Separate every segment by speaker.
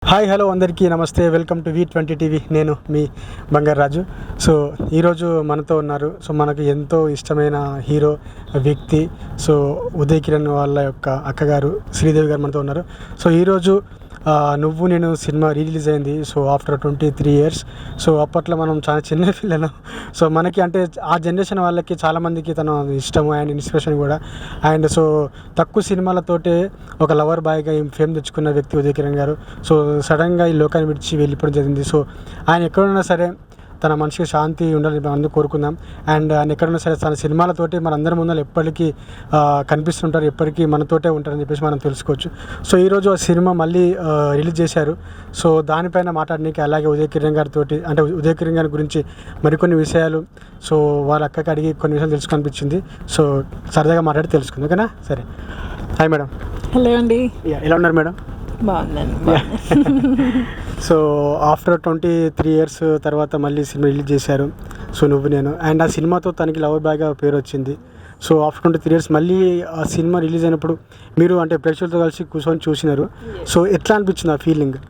Speaker 1: Hi hello అందరికీ నమస్తే, welcome to V20 TV. నేను మీ బంగారు రాజు. సో ఈరోజు మనతో ఉన్నారు. సో మనకు ఎంతో ఇష్టమైన హీరో వ్యక్తి, సో ఉదయ్ కిరణ్ వాళ్ళ యొక్క అక్కగారు శ్రీదేవి గారు మనతో ఉన్నారు. సో ఈరోజు నువ్వు నేను సినిమా రిలీజ్ అయింది. So after 23 years. సో అప్పట్లో మనం చాలా చిన్న పిల్లలు. సో మనకి అంటే ఆ జనరేషన్ వాళ్ళకి చాలామందికి తన ఇష్టము అండ్ ఇన్స్పిరేషన్ కూడా. అండ్ సో తక్కువ సినిమాలతోటే ఒక లవర్ బాయ్గా ఫేమ్ తెచ్చుకున్న వ్యక్తి ఉదయ్ కిరణ్ గారు. సో సడన్గా ఈ లోకాన్ని విడిచి వెళ్ళిపోవడం జరిగింది. సో ఆయన ఎక్కడున్నా సరే తన మనసుకి శాంతి ఉండాలని మనం అందరూ కోరుకుందాం. అండ్ ఆయన ఎక్కడున్నా సరే తన సినిమాలతోటి మన అందరి ముందర ఎప్పటికీ కనిపిస్తుంటారు, ఎప్పటికీ మనతోటే ఉంటారని చెప్పేసి మనం తెలుసుకోవచ్చు. సో ఈరోజు ఆ సినిమా మళ్ళీ రిలీజ్ చేశారు. సో దానిపైన మాట్లాడడానికి, అలాగే ఉదయ్ కిరణ్ గారితో అంటే ఉదయ్ కిరణ్ గారి గురించి మరికొన్ని విషయాలు సో వాళ్ళ అక్కకి అడిగి కొన్ని విషయాలు తెలుసుకోనిపించింది. సో సరదాగా మాట్లాడి తెలుసుకుంది, ఓకేనా? సరే. Hi madam.
Speaker 2: హలో అండి.
Speaker 1: ఎలా ఉన్నారు మేడం?
Speaker 2: బాగున్నాను.
Speaker 1: సో ఆఫ్టర్ 23 years తర్వాత మళ్ళీ సినిమా రిలీజ్ చేశారు. సో నువ్వు నేను, అండ్ ఆ సినిమాతో తనకి లవర్ బాయ్గా పేరు వచ్చింది. సో ఆఫ్టర్ 23 years మళ్ళీ ఆ సినిమా రిలీజ్ అయినప్పుడు మీరు అంటే ప్రేక్షకులతో కలిసి కూర్చొని చూసినారు. సో ఎట్లా అనిపించింది ఆ ఫీలింగ్?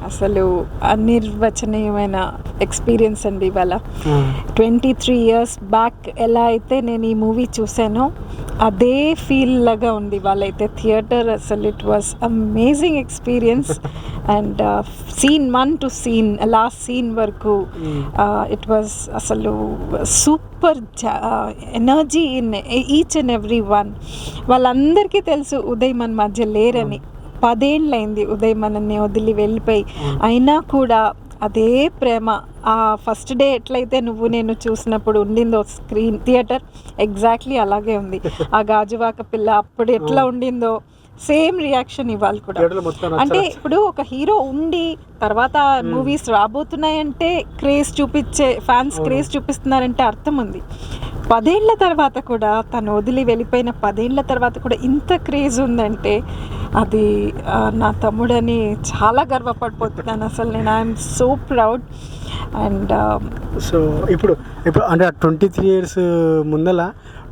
Speaker 2: అసలు అనిర్వచనీయమైన ఎక్స్పీరియన్స్ అండి. ఇవాళ 23 years బ్యాక్ ఎలా అయితే నేను ఈ మూవీ చూసానో అదే ఫీల్ లాగా ఉంది ఇవాళ అయితే థియేటర్. అసలు it was amazing experience. And scene 1 to scene last scene వరకు ఇట్ వాస్ అసలు super energy in each and every one. వాళ్ళందరికీ తెలుసు ఉదయ్ మన మధ్య లేరని. 10 ఏళ్ళైంది ఉదయ్ మనల్ని వదిలి వెళ్ళిపోయి. అయినా కూడా అదే ప్రేమ ఆ ఫస్ట్ డే ఎట్లయితే నువ్వు నేను చూసినప్పుడు ఉండిందో స్క్రీన్ థియేటర్ ఎగ్జాక్ట్లీ అలాగే ఉంది. ఆ గాజువాక పిల్ల అప్పుడు ఎట్లా ఉండిందో సేమ్ రియాక్షన్ ఇవ్వాలి కూడా. అంటే ఇప్పుడు ఒక హీరో ఉండి తర్వాత మూవీస్ రాబోతున్నాయంటే క్రేజ్ చూపించే ఫ్యాన్స్ క్రేజ్ చూపిస్తున్నారంటే అర్థం ఉంది. 10 ఏళ్ల తర్వాత కూడా తను వదిలి వెళ్ళిపోయిన 10 ఏళ్ల తర్వాత కూడా ఇంత క్రేజ్ ఉందంటే అది నా తమ్ముడని చాలా గర్వపడిపోతున్నాను అసలు నేను. I'm so proud. And
Speaker 1: so ఇప్పుడు అంటే 23 years ముందల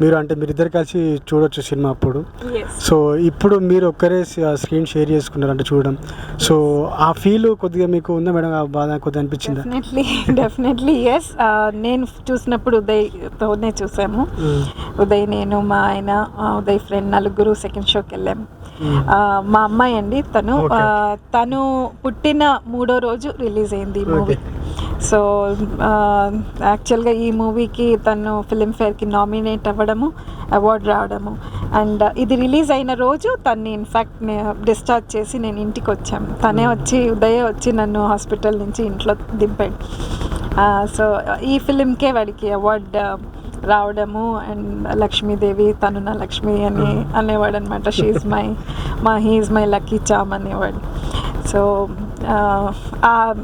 Speaker 1: మీరు అంటే మీరిద్దరు కలిసి చూడొచ్చు సినిమా అప్పుడు. సో ఇప్పుడు మీరు ఒక్కరే స్క్రీన్ షేర్ చేసుకున్నారు అంటే చూడడం. సో ఆ ఫీల్ కొద్దిగా మీకు ఉందా మేడం? ఆ బాధ కొద్దిగా అనిపించిందా?
Speaker 2: Definitely yes. నేను చూసినప్పుడు ఉదయ్తోనే చూసాము. ఉదయ్, నేను, మా ఆయన, ఉదయ్ ఫ్రెండ్, నలుగురు సెకండ్ షోకి వెళ్ళాము. మా అమ్మాయి అండి తను పుట్టిన 3వ రోజు రిలీజ్ అయింది ఈ మూవీ. సో యాక్చువల్గా ఈ మూవీకి తను ఫిలింఫేర్కి నామినేట్ అవ్వడము, అవార్డు రావడము, అండ్ ఇది రిలీజ్ అయిన రోజు తన్ని ఇన్ఫ్యాక్ట్ డిశ్చార్జ్ చేసి నేను ఇంటికి వచ్చాను. తనే వచ్చి ఉదయే వచ్చి నన్ను హాస్పిటల్ నుంచి ఇంట్లో దింపాడు. సో ఈ ఫిలింకే వాడికి అవార్డు రావడము. అండ్ లక్ష్మీదేవి, తను నా లక్ష్మి అని అనేవాడు అనమాట. హీఈస్ మై లక్కీ చామ్ అనేవాడు. సో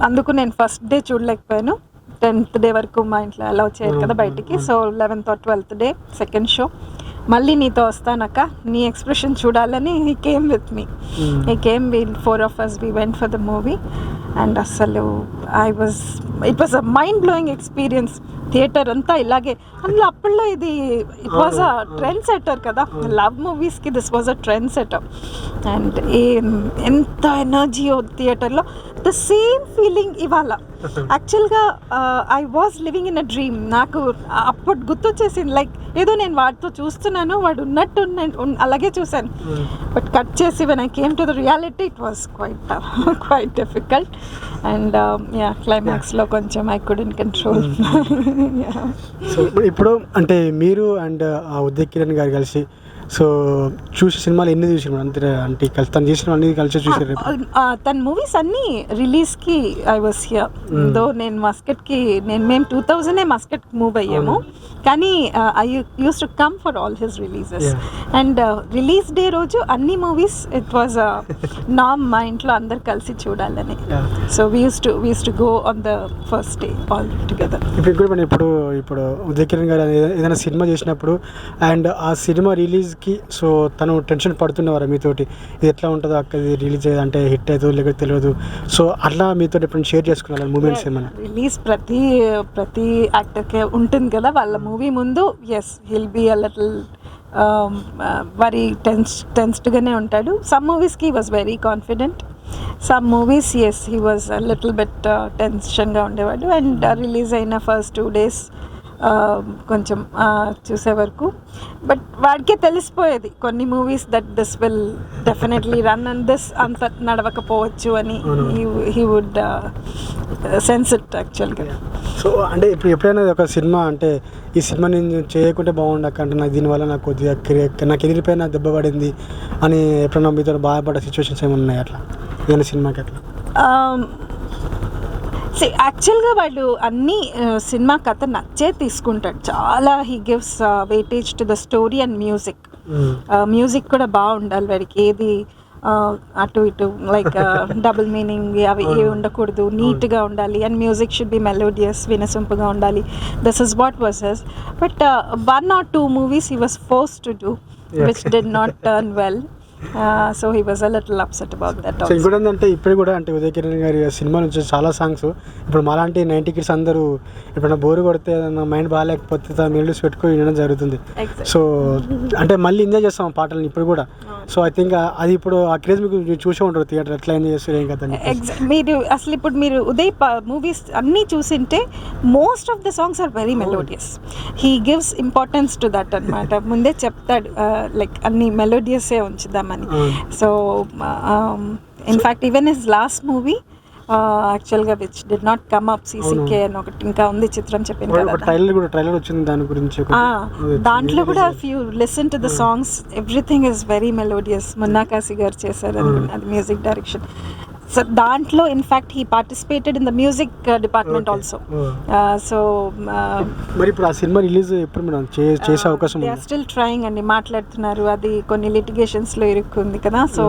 Speaker 2: అందుకు నేను ఫస్ట్ డే చూడలేకపోయాను. 10th day వరకు మా ఇంట్లో అలౌ చేయరు కదా బయటికి. So 11th or 12th day second show మళ్ళీ నీతో వస్తానక్క, నీ ఎక్స్ప్రెషన్ చూడాలని he came with me. We 4 of us we went for the movie. And అసలు it was a mind blowing experience. Theatre అంతా ఇలాగే. అందులో అప్పట్లో it was a trend setter కదా, లవ్ మూవీస్కి this was a trend setter. And ఎంత energy థియేటర్లో, the same feeling ఇవాళ. యాక్చువల్గా I was living in a dream. నాకు అప్పుడు గుర్తొచ్చేసింది, లైక్ ఏదో నేను వాడితో చూస్తున్నాను, వాడు ఉన్నట్టు అలాగే చూశాను. బట్ కట్ చేసి when I came to the reality it was quite difficult. And క్లైమాక్స్లో కొంచెం ఐ కుడెంట్ కంట్రోల్.
Speaker 1: సో ఇప్పుడు అంటే మీరు అండ్ ఉదయ్ కిరణ్ గారు కలిసి సో చూసే సినిమాలు ఎన్ని చూసారు అంతే? అంటే కలిసి తను చేసిన అన్ని కలిసి చూసారు?
Speaker 2: తన మూవీస్ అన్నీ రిలీజ్కి ఐ వాస్ హియర్. దో నేను మేము 2000 మస్కట్ మూవ్ అయ్యాము, కానీ I use to come for all his releases. And release day రోజు అన్ని మూవీస్ ఇట్ వాజ్ నామ్ మా ఇంట్లో అందరు కలిసి చూడాలని. So we used to go on the first day all together.
Speaker 1: ఇప్పుడు ఉదయ్ కిరణ్ గారు ఏదైనా సినిమా చేసినప్పుడు అండ్ ఆ సినిమా రిలీజ్ సో తను టెన్షన్ పడుతున్నవారా మీతోటి, ఇది ఎట్లా ఉంటుందో అక్క ఇది రిలీజ్ అంటే హిట్ అవుతుందో లేకపోతే తెలియదు? సో అట్లా మీతో ఎప్పుడు షేర్ చేసుకున్నారు మూమెంట్స్ ఏమైనా?
Speaker 2: రిలీజ్ ప్రతి యాక్టర్కే ఉంటుంది కదా వాళ్ళ మూవీ ముందు. Yes, he'll be a little very టెన్స్డ్గానే ఉంటాడు. సమ్ మూవీస్కి he was very confident, some movies as he was little bit టెన్షన్గా ఉండేవాడు. అండ్ రిలీజ్ అయిన ఫస్ట్ 2 days కొంచెం చూసే వరకు బట్ వాడికే తెలిసిపోయేది కొన్ని movies that this will definitely run and this అంత నడవకపోవచ్చు అని హీ వుడ్ సెన్స్ ఇట్ యాక్చువల్గా.
Speaker 1: సో అంటే ఇప్పుడు ఎప్పుడైనా ఒక సినిమా అంటే ఈ సినిమా నేను చేయకుంటే బాగుండక అంటే నాకు దీనివల్ల నాకు కొద్దిగా నాకు ఎదిరిపోయిన దెబ్బ పడింది అని ఎప్పుడైనా మీతో బాధపడ్డ సిచ్యువేషన్స్ ఏమైనా ఉన్నాయి అట్లా ఏదైనా సినిమాకి అట్లా?
Speaker 2: యాక్చువల్గా వాడు అన్ని సినిమా కథ నచ్చే తీసుకుంటాడు చాలా. He gives weightage to the story and music. Music కూడా బాగుండాలి వాడికి, ఏది అటు ఇటు లైక్ డబుల్ మీనింగ్ అవి ఏవి ఉండకూడదు, నీట్గా ఉండాలి. And music should be melodious, వినసొంపుగా ఉండాలి. This is what was his. But 1 or 2 movies he was forced to do which did not turn well. So he was a little upset about that.
Speaker 1: So ఇంకోటి ఏంటంటే ఇప్పుడు కూడా అంటే ఉదయ్ కిరణ్ గారి cinema నుంచి చాలా సాంగ్స్ ఇప్పుడు మాలాంటి 90 kids అందరూ ఎప్పుడైనా బోరు కొడితే మైండ్ బాగాలేకపోతే మెలోడీస్ పెట్టుకుని వినడం జరుగుతుంది. సో అంటే మళ్ళీ ఎంజాయ్ చేస్తాం పాటలను ఇప్పుడు కూడా. సో ఐ థింక్ అది ఇప్పుడు ఆ క్రేజ్ మీకు చూసే ఉంటారు థియేటర్ ఎట్లా ఎంజాయ్ చేస్తారు ఏం కదా.
Speaker 2: మీరు అసలు ఇప్పుడు మీరు ఉదయ్ మూవీస్ అన్నీ చూసింటే most of the songs are very melodious. He gives importance to that అనమాట. ముందే చెప్తాడు లైక్ అన్ని మెలోడియస్సే ఉంచుదాం. So in fact even his last movie యాక్చువల్గా which did not come up, సీసీకే అని ఒకటి ఇంకా ఉంది చిత్రం చెప్పాను కదా,
Speaker 1: ట్రైలర్ వచ్చింది దాని గురించి.
Speaker 2: దాంట్లో కూడా if you listen to the songs everything is very melodious. Munnakasi గారు చేశారు అది మ్యూజిక్ డైరెక్షన్. సో దాంట్లో in fact he participated in the music department also. So
Speaker 1: మరి ఇప్పుడు ఆ సినిమా రిలీజ్ ఎప్పుడు మేడం చేసే అవకాశం?
Speaker 2: దే ఆర్ స్టిల్ ట్రయింగ్ అండి, మాట్లాడుతున్నారు. అది కొన్ని లిటిగేషన్స్లో ఇరుక్కుంది కదా. So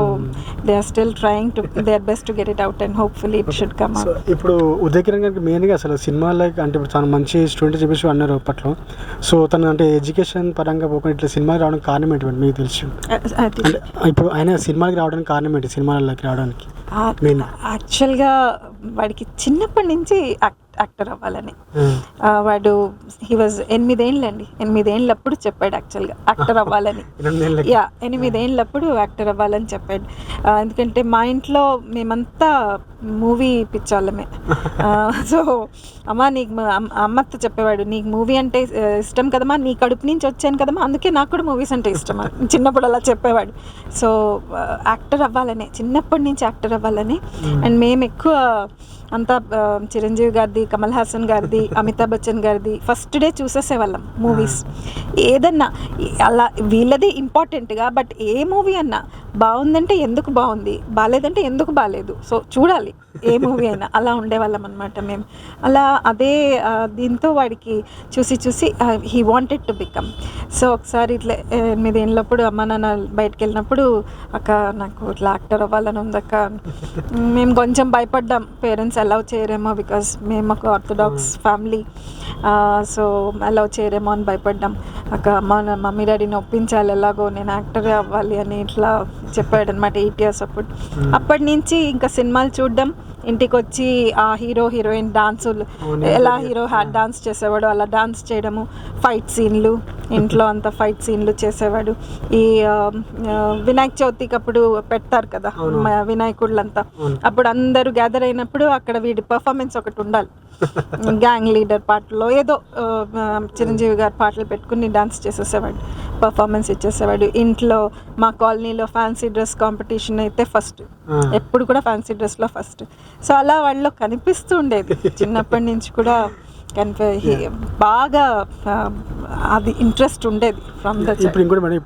Speaker 2: they are still trying to their best to get it out and hopefully it should come out.
Speaker 1: ఇప్పుడు ఉదయ్ కిరణ్ గారికి మెయిన్గా అసలు సినిమా లైక్ అంటే ఇప్పుడు తను మంచి స్టూడెంట్ చెప్పేసి అన్నారు అప్పట్లో. సో తను అంటే ఎడ్యుకేషన్ పరంగా పోకుండా ఇట్లా సినిమాకి రావడానికి కారణం ఏంటి మీకు తెలుసు? అంటే ఇప్పుడు ఆయన సినిమాకి రావడానికి కారణం ఏంటి, సినిమాలకి రావడానికి?
Speaker 2: యాక్చువల్గా వాడికి చిన్నప్పటి నుంచి యాక్టర్ అవ్వాలని. వాడు హీ వాజ్ 8 ఏళ్ళండి, 8 ఏళ్ళప్పుడు చెప్పాడు యాక్చువల్గా యాక్టర్ అవ్వాలని. 8 ఏళ్ళప్పుడు యాక్టర్ అవ్వాలని చెప్పాడు. ఎందుకంటే మా ఇంట్లో మేమంతా మూవీ పిచ్చాళ్ళమే. సో అమ్మతో చెప్పేవాడు, నీకు మూవీ అంటే ఇష్టం కదమ్మా, నీ కడుపు నుంచి వచ్చాను కదమ్మా, అందుకే నాకు కూడా మూవీస్ అంటే ఇష్టం చిన్నప్పుడు అలా చెప్పేవాడు. సో యాక్టర్ అవ్వాలని, చిన్నప్పటి నుంచి యాక్టర్ అవ్వాలని. అండ్ మేము ఎక్కువ అంతా చిరంజీవి గారిది, కమల్ హాసన్ గారిది, అమితాబ్ బచ్చన్ గారిది ఫస్ట్ డే చూసేసేవాళ్ళం మూవీస్. ఏదన్నా అలా వీళ్ళది ఇంపార్టెంట్గా, బట్ ఏ మూవీ అన్నా బాగుందంటే ఎందుకు బాగుంది, బాగాలేదంటే ఎందుకు బాగాలేదు, సో చూడాలి ఏ మూవీ అయినా, అలా ఉండేవాళ్ళం అనమాట మేము. అలా అదే దీంతో వాడికి చూసి he wanted to become. So ఒకసారి ఇట్లా 8 ఏళ్ళప్పుడు అమ్మ నాన్న బయటకు వెళ్ళినప్పుడు, అక్క నాకు ఇట్లా యాక్టర్ అవ్వాలని ఉందక్క. మేము కొంచెం భయపడ్డాం, పేరెంట్స్ అలౌ చేయరేమో, బికాస్ మేము ఒక ఆర్థోడాక్స్ ఫ్యామిలీ. సో అలౌ చేయరేమో అని భయపడ్డాం. అక్క మమ్మీ డాడీని ఒప్పించాలి, ఎలాగో నేను యాక్టరే అవ్వాలి అని ఇట్లా చెప్పాడు అనమాట 8 years అప్పుడు. అప్పటి నుంచి ఇంకా సినిమాలు చూడడం, ఇంటికి వచ్చి ఆ హీరో హీరోయిన్ డాన్సులు, ఎలా హీరో డాన్స్ చేసేవాడు అలా డాన్స్ చేయడము, ఫైట్ సీన్లు, ఇంట్లో అంతా ఫైట్ సీన్లు చేసేవాడు. ఈ వినాయక చవితికి అప్పుడు పెడతారు కదా వినాయకుళ్ళంతా, అప్పుడు అందరూ గ్యాదర్ అయినప్పుడు అక్కడ వీడి పర్ఫార్మెన్స్ ఒకటి ఉండాలి. గ్యాంగ్ లీడర్ పాటలో ఏదో చిరంజీవి గారి పాటలు పెట్టుకుని డాన్స్ చేసేసేవాడు, పర్ఫార్మెన్స్ ఇచ్చేసేవాడు. ఇంట్లో మా కాలనీలో ఫ్యాన్సీ డ్రెస్ కాంపిటీషన్ అయితే ఫస్ట్, ఎప్పుడు కూడా ఫ్యాన్సీ డ్రెస్లో ఫస్ట్. సో అలా వాళ్ళలో కనిపిస్తూ ఉండేది చిన్నప్పటి నుంచి కూడా, బాగా అది ఇంట్రెస్ట్ ఉండేది ఫ్రమ్ ద.
Speaker 1: ఇప్పుడు ఇంకోటి మేడం,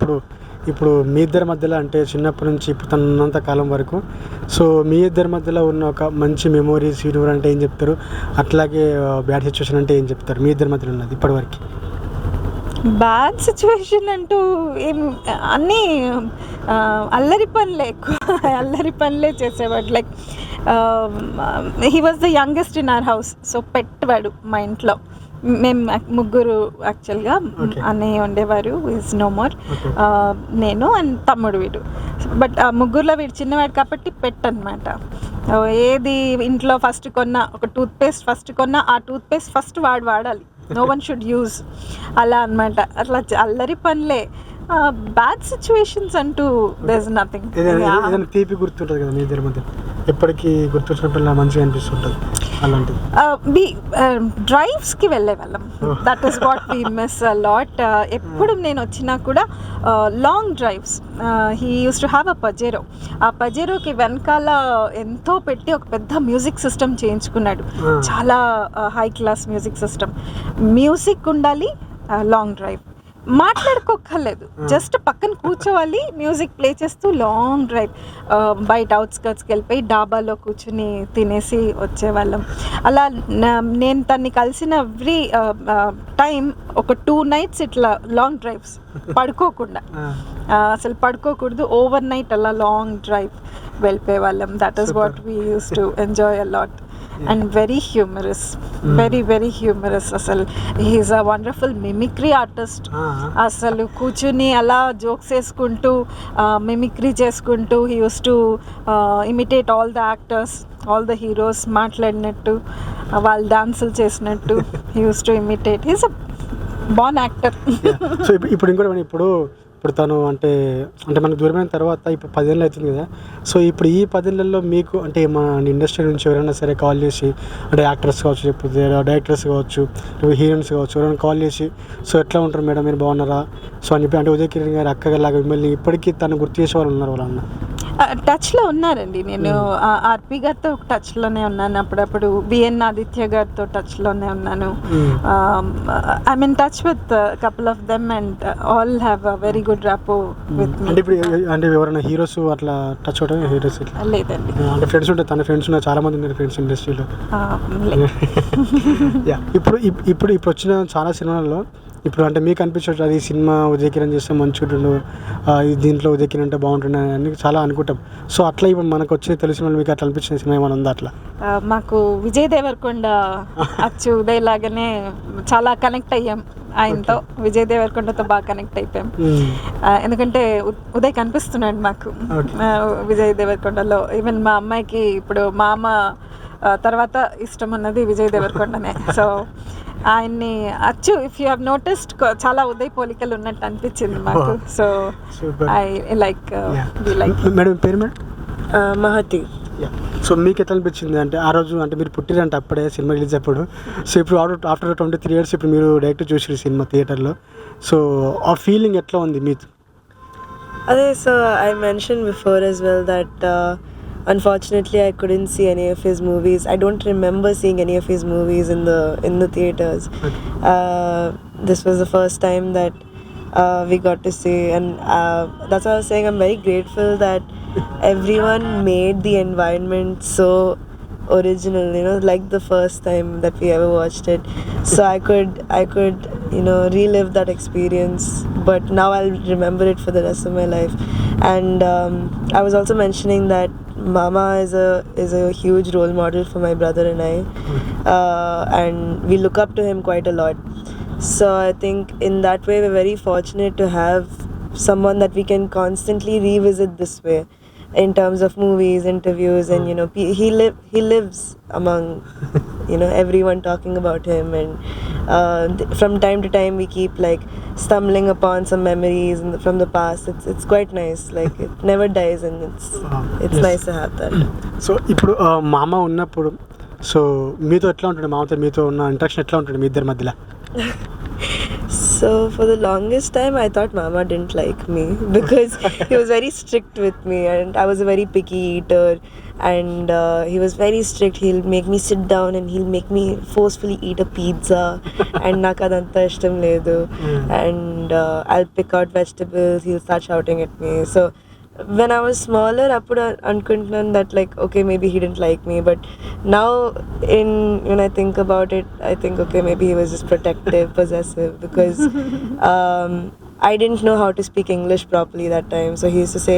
Speaker 1: ఇప్పుడు మీ ఇద్దరి మధ్యలో అంటే చిన్నప్పటి నుంచి ఇప్పుడు తనంత కాలం వరకు, సో మీ ఇద్దరి మధ్యలో ఉన్న ఒక మంచి మెమోరీస్ హీరో అంటే ఏం చెప్తారు, అట్లాగే బ్యాడ్ సిచ్యువేషన్ అంటే ఏం చెప్తారు మీ ఇద్దరి మధ్యలో ఉన్నది ఇప్పటివరకు?
Speaker 2: బ్యాడ్ సిచ్యువేషన్ అంటూ ఏం, అన్నీ అల్లరి పనులే, ఎక్కువ అల్లరి పనులే చేసేవాడు. Like he was the youngest in our house. So పెట్టవాడు మా ఇంట్లో, మేము 3 యాక్చువల్గా, అన్నయ్య ఉండేవారు, ఈజ్ నో మోర్, నేను అండ్ తమ్ముడు వీడు. బట్ ఆ 3లో వీడు చిన్నవాడు కాబట్టి పెట్టనమాట. ఏది ఇంట్లో ఫస్ట్ కొన్నా, ఒక టూత్పేస్ట్ ఫస్ట్ కొన్నా, ఆ టూత్పేస్ట్ ఫస్ట్ వాడాలి, నో వన్ షుడ్ యూజ్, అలా అనమాట. అట్లా అల్లరి పనులే. బ్యాడ్ సిచ్యువేషన్స్ అంటూ there's nothing.
Speaker 1: ఏదైనా తీపి గుర్తుంటుంది కదా మీ ఇద్దరి మధ్య, ఎప్పటికీ గుర్తొచ్చినప్పుడు మంచిగా అనిపిస్తుంటుంది అలాంటిది?
Speaker 2: డ్రైవ్స్కి వెళ్ళే వాళ్ళం. That is what we miss a lot. ఎప్పుడు నేను వచ్చినా కూడా long drives. He used to have a Pajero. ఆ పజేరోకి వెనకాల ఎంతో పెట్టి ఒక పెద్ద మ్యూజిక్ సిస్టమ్ చేయించుకున్నాడు. చాలా high class music system. Music ఉండాలి, లాంగ్ డ్రైవ్. మాట్లాడుకోక్కర్లేదు, జస్ట్ పక్కన కూర్చోవాలి, మ్యూజిక్ ప్లే చేస్తూ లాంగ్ డ్రైవ్. బయట అవుట్స్కర్ట్స్కి వెళ్ళిపోయి డాబాలో కూర్చుని తినేసి వచ్చేవాళ్ళం. అలా నేను తన్ని కలిసిన ఎవ్రీ టైం ఒక 2 nights ఇట్లా లాంగ్ డ్రైవ్స్, పడుకోకుండా. అసలు పడుకోకూడదు, ఓవర్ నైట్ అలా లాంగ్ డ్రైవ్ వెళ్ళిపోయే వాళ్ళం. That is what we used to enjoy a lot. And very humorous, very humorous. అసలు he's a wonderful mimicry artist. అసలు కూర్చుని అలా జోక్స్ వేసుకుంటూ మిమిక్రీ చేసుకుంటూ he used to imitate all the actors, all the heroes మాట్లాడినట్టు, వాళ్ళు డాన్సులు చేసినట్టు he used to imitate. He's a born actor.
Speaker 1: So ఇప్పుడు ఇంకోటి, ఇప్పుడు తను అంటే మనకు దూరమైన తర్వాత ఇప్పుడు 10 ఏళ్ళు అవుతుంది కదా. సో ఇప్పుడు ఈ 10 ఏళ్ళల్లో మీకు అంటే మన ఇండస్ట్రీ నుంచి ఎవరైనా సరే కాల్ చేసి, అంటే యాక్టర్స్ కావచ్చు, లేకపోతే డైరెక్టర్స్ కావచ్చు, లేకపోతే హీరోయిన్స్ కావచ్చు, ఎవరైనా కాల్ చేసి సో ఎట్లా ఉంటారు మేడం, మీరు బాగున్నారా సో అని చెప్పి, అంటే ఉదయ్ కిరణ్ గారు అక్కగలాగా మిమ్మల్ని ఇప్పటికీ తను గుర్తు చేసే వాళ్ళు ఉన్నారు వాళ్ళన్న?
Speaker 2: టచ్లో ఉన్నారండి. నేను ఆర్పి గారితో టచ్లోనే ఉన్నాను, అప్పుడప్పుడు విఎన్ ఆదిత్య గారితో టచ్లోనే ఉన్నాను. I mean touch with couple of them and all have a very good rapport with me.
Speaker 1: అంటే ఇప్పుడు అంటే ఎవరైనా హీరోస్ అట్లా టచ్ అవడం, హీరోస్
Speaker 2: లేదండి.
Speaker 1: అంటే ఫ్రెండ్స్ ఉంటారు, తన ఫ్రెండ్స్ ఉన్నారు, చాలా మంది ఉన్నారు ఫ్రెండ్స్ ఇండస్ట్రీలో. ఇప్పుడు వచ్చిన చాలా సినిమాల్లో ఇప్పుడు అంటే మీకు అనిపించవచ్చు అది సినిమా ఉదయ్ కిరణ్ చేస్తే మంచిగుండు, దీంట్లో ఉదయ్ కిరణ్ అంటే బాగుంటుంది అని చాలా అనుకుంటాం. సో అట్లా ఇప్పుడు మనకు వచ్చే తెలిసిన వాళ్ళు మీకు అట్లా అనిపించిన సినిమా ఏమైనా ఉందా అట్లా?
Speaker 2: మాకు విజయ్ దేవరకొండ అచ్చు ఉదయ్ లాగానే చాలా కనెక్ట్ అయ్యాం ఆయనతో. విజయ్ దేవరకొండతో బాగా కనెక్ట్ అయిపోయాం. ఎందుకంటే ఉదయ్ కనిపిస్తున్నాడు మాకు విజయ్ దేవరకొండలో. ఈవెన్ మా అమ్మాయికి ఇప్పుడు మా అమ్మ తర్వాత ఇష్టం ఉన్నది విజయ్ దేవరకొండనే. సో ఆయన్ని అచ్చు, ఇఫ్ యూ హ్యావ్ నోటిస్డ్, చాలా ఉదయ్ పోలికలు ఉన్నట్టు అనిపించింది మాకు. సో ఐ లైక్
Speaker 1: మేడం పేరు మేడం
Speaker 2: మహతి.
Speaker 1: సో మీకు ఎట్లా అనిపించింది అంటే ఆ రోజు, అంటే మీరు పుట్టిరంటే అప్పుడే సినిమా రిలీజ్ అప్పుడు. సో ఇప్పుడు ఆఫ్టర్ 23 years ఇప్పుడు మీరు డైరెక్ట్ చూసారు సినిమా థియేటర్లో. సో ఆ ఫీలింగ్ ఎట్లా ఉంది మీకు?
Speaker 3: అదే, so I mention before as well that unfortunately I couldn't see any of his movies. I don't remember seeing any of his movies in the theaters. This was the first time that we got to see, and that's why I was saying I'm very grateful that everyone made the environment so original, like the first time that we ever watched it. So I could relive that experience, but now I'll remember it for the rest of my life. And I was also mentioning that Mama is a huge role model for my brother and I, and we look up to him quite a lot. So I think in that way we're very fortunate to have someone that we can constantly revisit this way, in terms of movies, interviews, and he lives among everyone talking about him, and from time to time we keep like stumbling upon some memories from the past. It's quite nice, like it never dies, and it's
Speaker 1: yes.
Speaker 3: nice to have that.
Speaker 1: So ఇప్పుడు మామ ఉన్నప్పుడు so మీతో ఎట్లా ఉంటుంది, మామతో మీతో ఉన్న interaction ఎట్లా ఉంటుంది మీ ఇద్దరి మధ్యలో?
Speaker 3: So for the longest time I thought Mama didn't like me because he was very strict with me, and I was a very picky eater, and he was very strict. He'll make me sit down and he'll make me forcefully eat a pizza and నాకు అదంతా ఇష్టం లేదు. And I'll pick out vegetables, he'll start shouting at me. So when I was smaller, appudu anukuntunnanu that like okay, maybe he didn't like me, but now when I think about it, I think okay, maybe he was just protective, possessive, because I didn't know how to speak English properly that time. So he used to say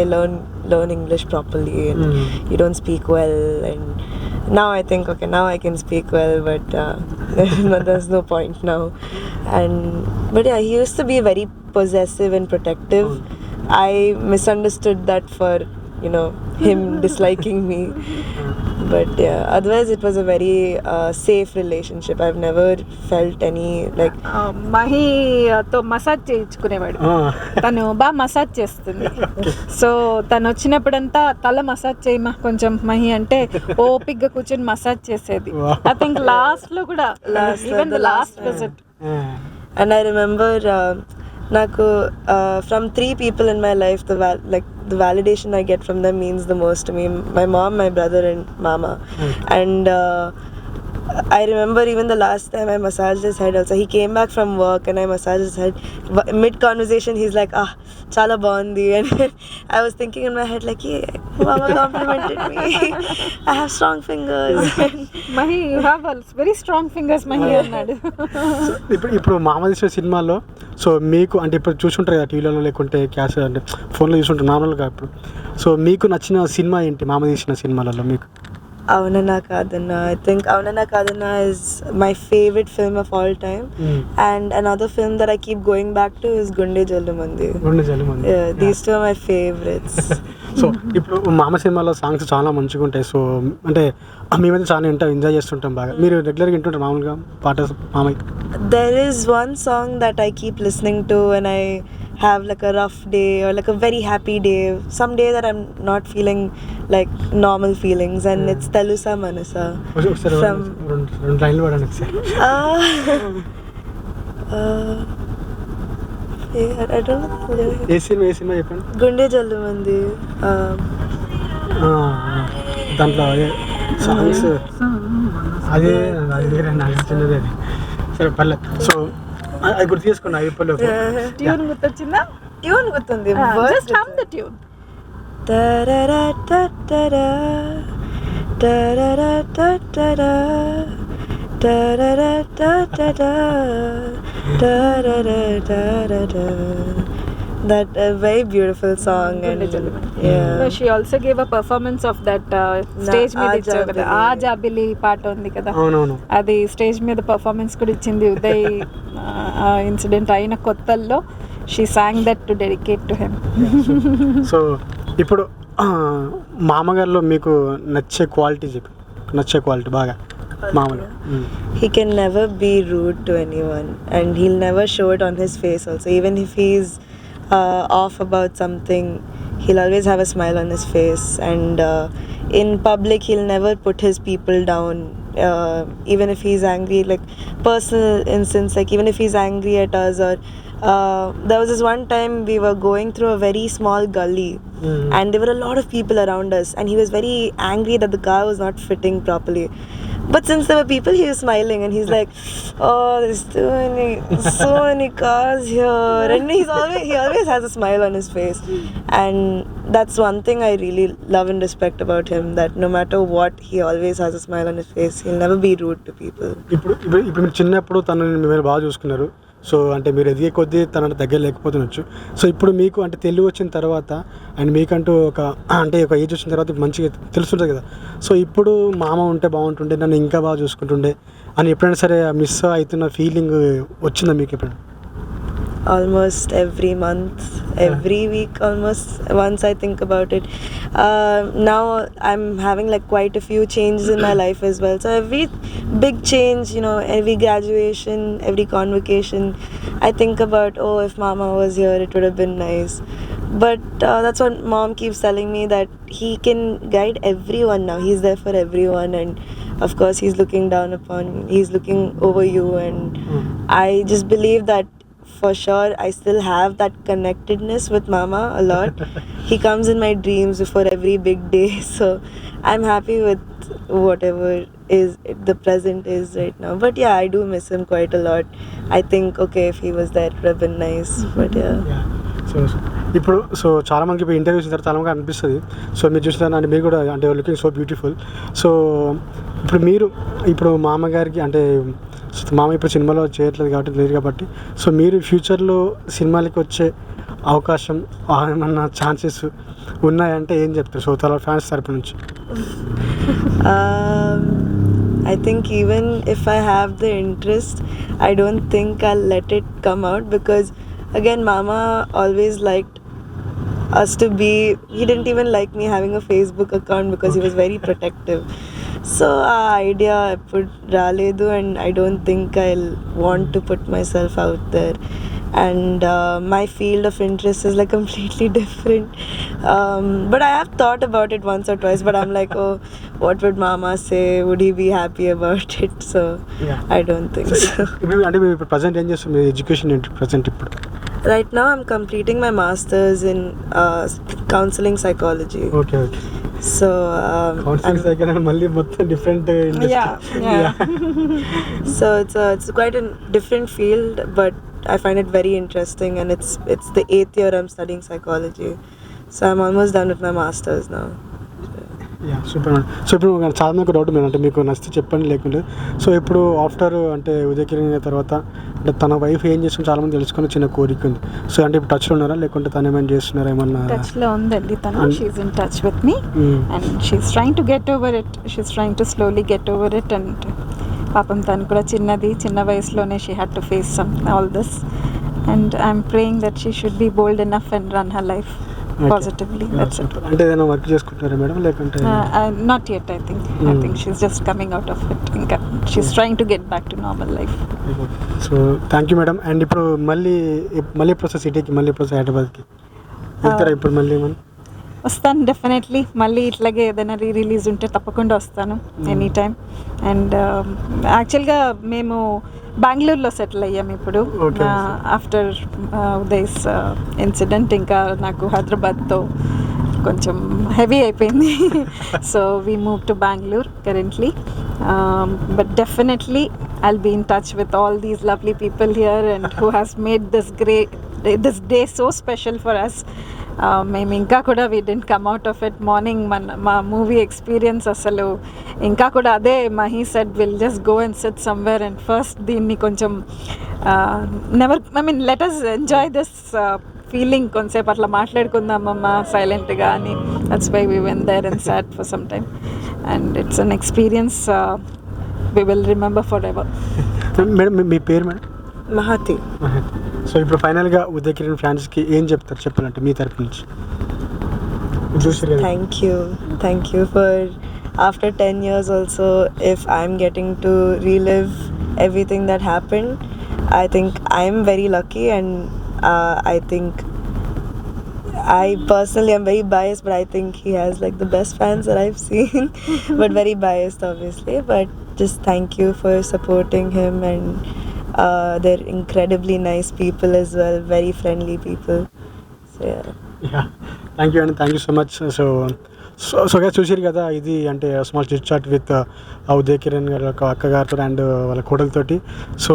Speaker 3: learn English properly, and you don't speak well. And now I think okay, now I can speak well, but there's no point now. But yeah, he used to be very possessive and protective. I misunderstood that for him disliking me, But yeah, otherwise it was a very safe relationship. I've never felt any like
Speaker 2: మహితో massage చేయించుకునేవాడు. తను బాగా massage చేస్తుంది. So తను వచ్చినప్పుడంతా తల massage చేయమా కొంచెం మహి అంటే ఓపిక్గా కూర్చొని మసాజ్ చేసేది. ఐ థింక్ లాస్ట్ లో కూడా even the last visit.
Speaker 3: And I remember naku from 3 people in my life, the validation I get from them means the most to me. My mom, my brother and mama. And I remember even the last time I massaged his head also. He came back from work and I massaged his head. Mid conversation he's like, chala bandi. And I was thinking in my head like, yeah, mama complimented me. I have strong fingers.
Speaker 2: Mahi, you have very strong fingers, Mahi అన్నాడు.
Speaker 1: ఇప్పుడు మామ తీసిన సినిమాలో so మీకు అంటే ఇప్పుడు చూసుంటారు కదా టీవీలలో లేకుంటే క్యాష్ అంటే ఫోన్లో చూసుంటారు నార్మల్గా ఇప్పుడు. సో మీకు నచ్చిన సినిమా ఏంటి మామ తీసిన సినిమాలలో మీకు?
Speaker 3: Avanana Kadana. I think Avanana Kadana is my favorite film of all time. And another film that I keep going back to is Gunde Jalumandi. Yeah, these two are my favorites.
Speaker 1: So ఇప్పుడు మామ సినిమాలో songs చాలా మంచిగా ఉంటాయి. So అంటే మేమైతే చాలా enjoy చేస్తుంటాం బాగా. మీరు రెగ్యులర్గా వింటుంటారు మామూలుగా పాట మామయ్య?
Speaker 3: There is one song that I keep listening to when I have like a rough day or like a very happy day, some day that I'm not feeling like normal feelings, and it's Telusa Manasa from
Speaker 1: రెండు లైన్లు వాడండి ఒకసారి.
Speaker 3: I don't know.
Speaker 1: A cinema చెప్పండి.
Speaker 3: గుండె జల్లుమంది.
Speaker 1: దాంట్లో అదే songs అదే నాకు చిన్నది అది. సరే పర్లేదు. సో అది గుర్తు చేసుకున్నా అయిపోలే.
Speaker 2: ట్యూన్ గుర్తొచ్చిందా?
Speaker 3: ట్యూన్ గుర్తుంది.
Speaker 2: Just hum the tune.
Speaker 3: tarara tarara tarara tarara tarara tarara tarara tarara. That a very beautiful song. And yeah,
Speaker 2: no, she also gave a performance of that stage మీద ఇచ్చారు కదా ఆ జాబిలి పాట ఉంది కదా.
Speaker 1: అవునవును.
Speaker 2: అది స్టేజ్ మీద పర్ఫార్మెన్స్ కూడా ఇచ్చింది ఉదయ్ ఇన్సిడెంట్ అయిన కొత్తల్లో. She sang that to dedicate to him.
Speaker 1: So ఇప్పుడు మామగారిలో మీకు నచ్చే క్వాలిటీ చెప్పి నచ్చే క్వాలిటీ బాగా మామూలు.
Speaker 3: He can never be rude to anyone, and he'll never show it on his face also. Even if he's off about something, he'll always have a smile on his face. And in public, he'll never put his people down. Even if he's angry, like personal instance, like even if he's angry at us, or there was this one time we were going through a very small gully, and there were a lot of people around us, and he was very angry that the car was not fitting properly. But since there were people, he was smiling, and he's like, "Oh, there's so many cars here," and he always has a smile on his face, and that's one thing I really love and respect about him. That no matter what, he always has a smile on his face. He'll never be rude to people.
Speaker 1: ఇప్పుడు చిన్నప్పుడు తను మీరు బాగా చూసుకున్నారు. So అంటే మీరు ఎదిగే కొద్దీ తన దగ్గర లేకపోతుండొచ్చు. సో ఇప్పుడు మీకు అంటే తెలుగు వచ్చిన తర్వాత అండ్ మీకంటూ ఒక ఏజ్ వచ్చిన తర్వాత మంచిగా తెలుస్తుంటుంది కదా. సో ఇప్పుడు మామ ఉంటే బాగుంటుండే, నన్ను ఇంకా బాగా చూసుకుంటుండే అని ఎప్పుడైనా సరే మిస్ అవుతున్న ఫీలింగ్ వచ్చిందా మీకు ఎప్పుడైనా?
Speaker 3: Almost every month, every week, almost once I think about it. Now I'm having like quite a few changes in my life as well. So every big change, every graduation, every convocation, I think about, oh, if mama was here, it would have been nice. But that's what mom keeps telling me, that he can guide everyone now. He's there for everyone, and of course he's looking over you, and I just believe that for sure I still have that connectedness with mama a lot. He comes in my dreams before every big day, so I'm happy with whatever is the present is right now. But yeah, I do miss him quite a lot. I think okay, if he was there it would have been nice. But yeah.
Speaker 1: ఇప్పుడు so చాలా మందికి ఇప్పుడు interview చేసిన తర్వాత చాలా మంది అనిపిస్తుంది. So మీరు చూసిన అంటే మీరు కూడా అంటే లుకింగ్ సో బ్యూటిఫుల్. సో ఇప్పుడు మామగారికి అంటే మామ ఇప్పుడు సినిమాలో చేయట్లేదు కాబట్టి సో మీరు ఫ్యూచర్లో సినిమాలకి వచ్చే అవకాశం ఏమన్నా ఛాన్సెస్ ఉన్నాయంటే ఏం చెప్తారు సో తల ఫ్యాన్స్ తరపు నుంచి?
Speaker 3: I think even if I have the interest, I don't think I'll let it come out, because again mama always liked us to be, he didn't even like me having a Facebook account because he was very protective. So ఆ idea ఎప్పుడు రాలేదు, and I don't think I want to put myself out there. And my field of interest is like completely different, but I have thought about it once or twice, but I'm like, oh, what would mama say, would he be happy about it? So I don't think so.
Speaker 1: ఇప్పుడు present ఏం చేస్తుంది, మీ education ఏంటి present ఇప్పుడు?
Speaker 3: Right now I'm completing my masters in counseling psychology.
Speaker 1: Okay okay.
Speaker 3: So
Speaker 1: counselling psychology మళ్ళీ మొత్తం different industry.
Speaker 3: So it's quite a different field, but I find it very interesting, and it's the 8th year I'm studying psychology, so I'm almost done with my masters now.
Speaker 1: Yeah super madam. So ఇప్పుడు చాలా మందికి doubt madam, అంటే మీకు నచ్చితే చెప్పండి, లేకుంటే so ఇప్పుడు after అంటే ఉదయ్ కిరణ్ తర్వాత అంటే తన వైఫ్ ఏం చేస్తుందో చాలా మంది తెలుసుకుని చిన్న కోరిక ఉంది. సో అంటే ఇప్పుడు టచ్లో ఉన్నారా, లేకుంటే తను ఏమైనా చేస్తున్నారా, ఏమన్నా?
Speaker 2: టచ్లో ఉందండి తను. She's in touch with me and she's trying to get over it. She's trying to slowly get over it. And పాపం తను కూడా చిన్న వయసులోనే she had to face all this, and I'm praying that she should be bold enough and run her life positively. That's it.
Speaker 1: అంటే ఏదైనా work చేసుకుంటారా madam, లేకుంటే?
Speaker 2: Not yet. I think she's just coming out of it. ఇంకా she's trying to get back to normal life.
Speaker 1: So thank you madam. And ఇప్పుడు మళ్ళీ process సిటీకి, మళ్ళీ process హైదరాబాద్కి వెళ్తారా ఇప్పుడు మళ్ళీ?
Speaker 2: వస్తాను డెఫినెట్లీ. మళ్ళీ ఇట్లాగే ఏదైనా రిలీజ్ ఉంటే తప్పకుండా వస్తాను ఎనీ టైం. అండ్ యాక్చువల్గా మేము బెంగళూరులో సెటిల్ అయ్యాము ఇప్పుడు ఆఫ్టర్ ఉదయ్స్ ఇన్సిడెంట్. ఇంకా నాకు హైదరాబాద్తో కొంచెం హెవీ అయిపోయింది. So we move to Bengaluru currently. But definitely I'll be in touch with all these lovely people here and who has made this day so special for us. మేము ఇంకా కూడా we didn't come out of it. Morning మా movie experience అసలు ఇంకా కూడా అదే. Mahi said we'll just go and sit somewhere and first దీన్ని కొంచెం let us enjoy this feeling కొంచెంసేపు అట్లా మాట్లాడుకుందామమ్మా సైలెంట్గా అని. That's why we went there and sat for some time, and it's an experience we will remember forever.
Speaker 1: Madam మీ పేరు madam?
Speaker 3: Mahati.
Speaker 1: So ఇప్పుడు ఫైనల్గా ఉదయ్ కిరణ్ ఫ్యాన్స్కి ఏం చెప్తారు చెప్పాలంటే మీ తరపు నుంచి?
Speaker 3: Thank you for after 10 years also, if I'm getting to relive everything that happened, I think I'm very lucky, and I think I personally am very biased, but I think he has like the best fans that I've seen. But very biased obviously, but just thank you for supporting him, and they're incredibly nice people as well, very friendly people. So
Speaker 1: yeah, thank you, and thank you so much. So చూసారు కదా, ఇది అంటే small chit chat with Uday Kiran గారు అక్కగారితో and వాళ్ళ కోడలతోటి. So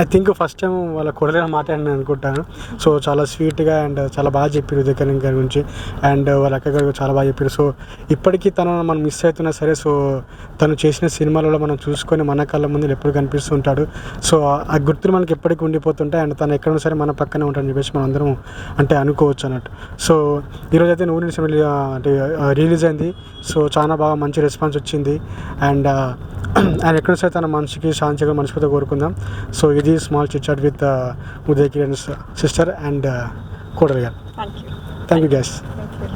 Speaker 1: I think first time వాళ్ళ కోడలుగా మాట్లాడిన అనుకుంటాను. సో చాలా స్వీట్గా అండ్ చాలా బాగా చెప్పారు ఉదయ్ కిరణ్ గారి గురించి, అండ్ వాళ్ళ అక్కగారు చాలా బాగా చెప్పారు. సో ఇప్పటికీ తను మనం మిస్ అవుతున్నా సరే, సో తను చేసిన సినిమాలలో మనం చూసుకొని మన కళ్ళ ముందు ఎప్పుడు కనిపిస్తూ ఉంటాడు. సో ఆ గుర్తులు మనకి ఎప్పటికీ ఉండిపోతుంటాయి, అండ్ తను ఎక్కడైనా సరే మన పక్కనే ఉంటాడని చెప్పేసి మనం అందరం అంటే అనుకోవచ్చు అన్నట్టు. సో ఈరోజు అయితే నువ్వు నేను అంటే రిలీజ్ అయింది. సో చాలా బాగా మంచి రెస్పాన్స్ వచ్చింది, అండ్ ఆయన ఎక్కడ సరే తన మనసుకి శాంతిగా మనస్ఫూర్తిగా కోరుకుందాం. సో ఇది small chit chat with Uday Kiran sister and కోడల్ గారు. Thank you guys.